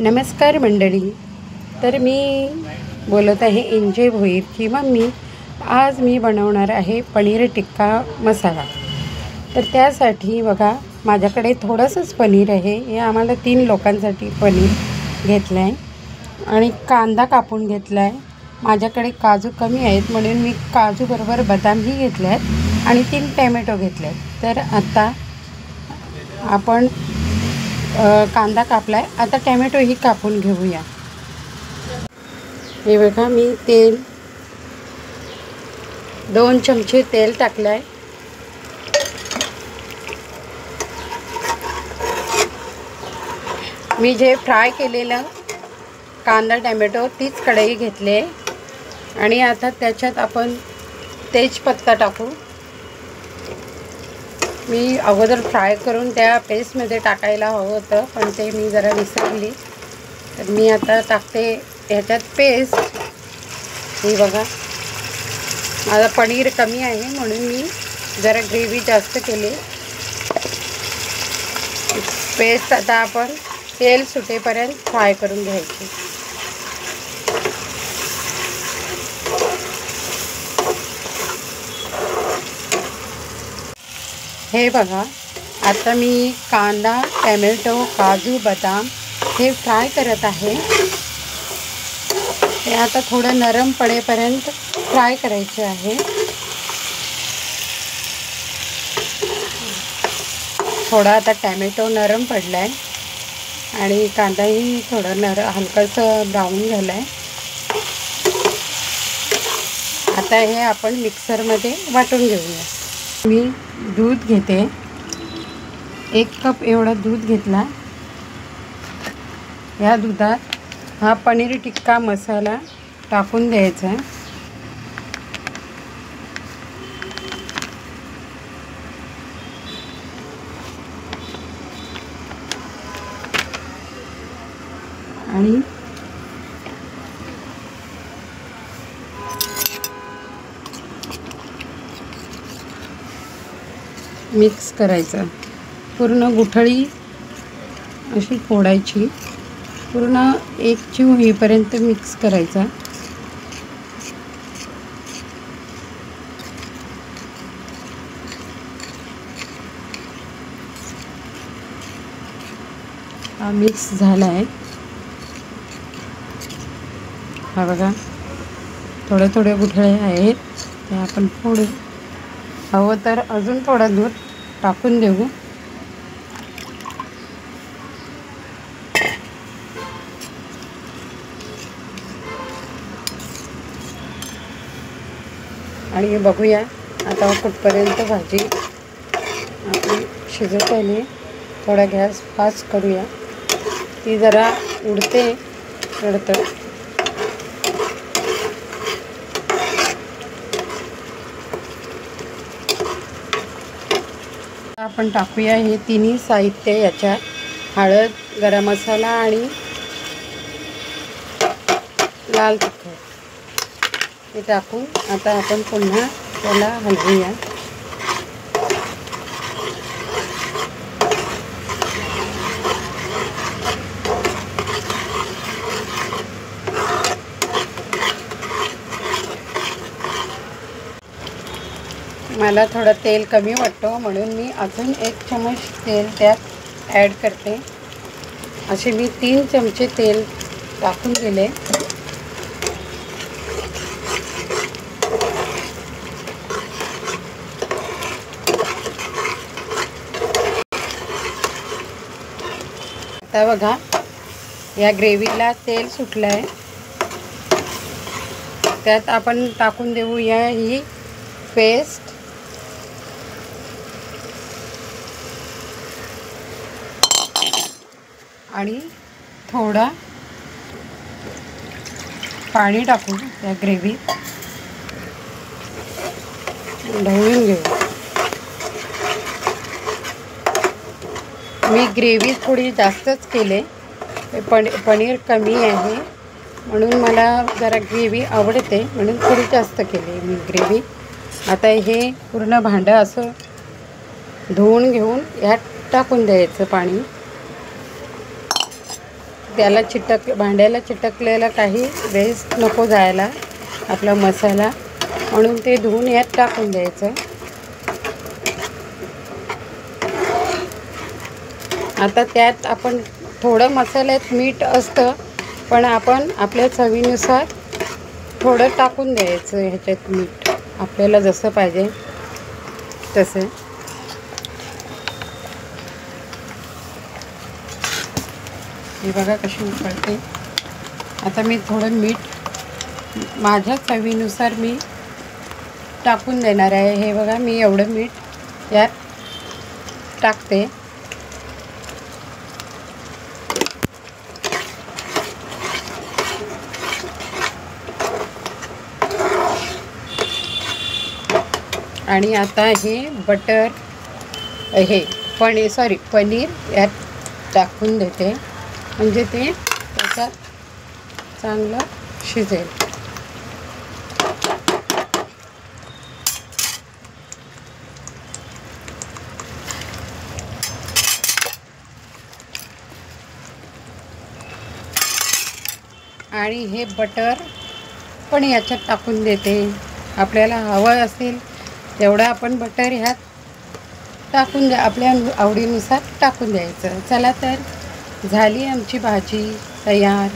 नमस्कार मंडळी. तर मी बोलत आहे एनजे भोईरची मम्मी. आज मी बनवणार आहे पनीर टिक्का मसाला. तर त्यासाठी बघा माझ्याकडे थोडंसंच पनीर आहे. हे आम्हाला 3 लोकांसाठी पनीर घेतलं आहे आणि कांदा कापून घेतला आहे. माझ्याकडे काजू कमी आहेत म्हणून मी काजूबरोबर बदामही घेतले आहेत आणि 3 टॅमॅटो घेतले आहेत. तर आता आपण कांदा कापला आहे. आता टॅमॅटोही कापून घेऊया. हे बघा मी 2 चमचे तेल टाकलं आहे. मी जे फ्राय केलेलं कांदा टॅमॅटो तीच कढई घेतली आहे आणि आता त्याच्यात आपण तेजपत्ता टाकू. मी अगोदर फ्राय करून त्या पेस्टमध्ये टाकायला हवं होतं पण ते मी जरा विसरली. तर मी आता टाकते ह्याच्यात पेस्ट. हे बघा माझं पनीर कमी आहे म्हणून मी जरा ग्रेव्ही जास्त केली. पेस्ट आता आपण तेल सुटेपर्यंत फ्राय करून घ्यायची. हे बघा आता मी कांदा टॅमॅटो काजू बदाम हे फ्राय करत आहे. हे आता थोडं नरम पडेपर्यंत फ्राय करायचे आहे. थोडा आता टॅमॅटो नरम पडला आहे आणि कांदाही थोडं हलकंसं ब्राऊन झालं आहे. आता हे आपण मिक्सरमध्ये वाटून घेऊया. मी दूध घेते. 1 कप एवढा दूध घेतला. या दुधात हा पनीर टिक्का मसाला टाकून द्यायचा. आणि मिक्स करायचं. पूर्ण गुठळी अशी फोडायची. पूर्ण एकजीव होईपर्यंत मिक्स करायचा. हा मिक्स झाला आहे. हा बघा थोडे थोडे गुठळे आहेत ते आपण फोडू. हवं तर अजून थोडं दूध टाकून देऊ. आणि बघूया आता कुठपर्यंत भाजी आपली शिजत आली. थोडा गॅस फास्ट करूया. ती जरा उडते चढतं. आपण टाकूया हे तिन्ही साहित्य याच्यात. हळद गरम मसाला आणि लाल तिखट हे टाकून आता आपण पुन्हा त्याला हलवूया. मला थोडं तेल कमी वाटतं म्हणून मी अजून 1 चमच तेल त्यात ॲड करते. असे मी 3 चमचे तेल टाकून दिले. आता बघा या ग्रेव्हीला तेल सुटलं आहे. त्यात आपण टाकून देऊया ही पेस्ट. आणि थोडा पाणी टाकून त्या ग्रेव्हीत ढवळून घेऊ. मी ग्रेव्ही थोडी जास्तच केले. पनीर कमी आहे म्हणून मला जरा ग्रेव्ही आवडते म्हणून थोडी जास्त केली मी ग्रेव्ही. आता हे पूर्ण भांडं असं धुवून घेऊन यात टाकून द्यायचं पाणी. त्याला भांड्याला चिटकलेलं काही वेस्ट नको जायला आपला मसाला, म्हणून ते धुवून यात टाकून द्यायचं. आता त्यात आपण थोडं मसाल्यात मीठ असतं, पण आपण आपल्या चवीनुसार थोडं टाकून द्यायचं ह्याच्यात मीठ, आपल्याला जसं पाहिजे तसं. हे बघा कशी उकळते. आता मी थोडं मीठ माझ्या चवीनुसार मी टाकून देणार आहे. हे बघा मी एवढं मीठ यात टाकते. आणि आता हे बटर पनीर यात टाकून देते, म्हणजे ते त्याच्यात चांगलं शिजेल. आणि हे बटर पण याच्यात टाकून देते. आपल्याला हवं असेल तेवढं आपण बटर ह्यात टाकून आपल्या आवडीनुसार टाकून द्यायचं. चला तर झाली आमची भाजी तयार.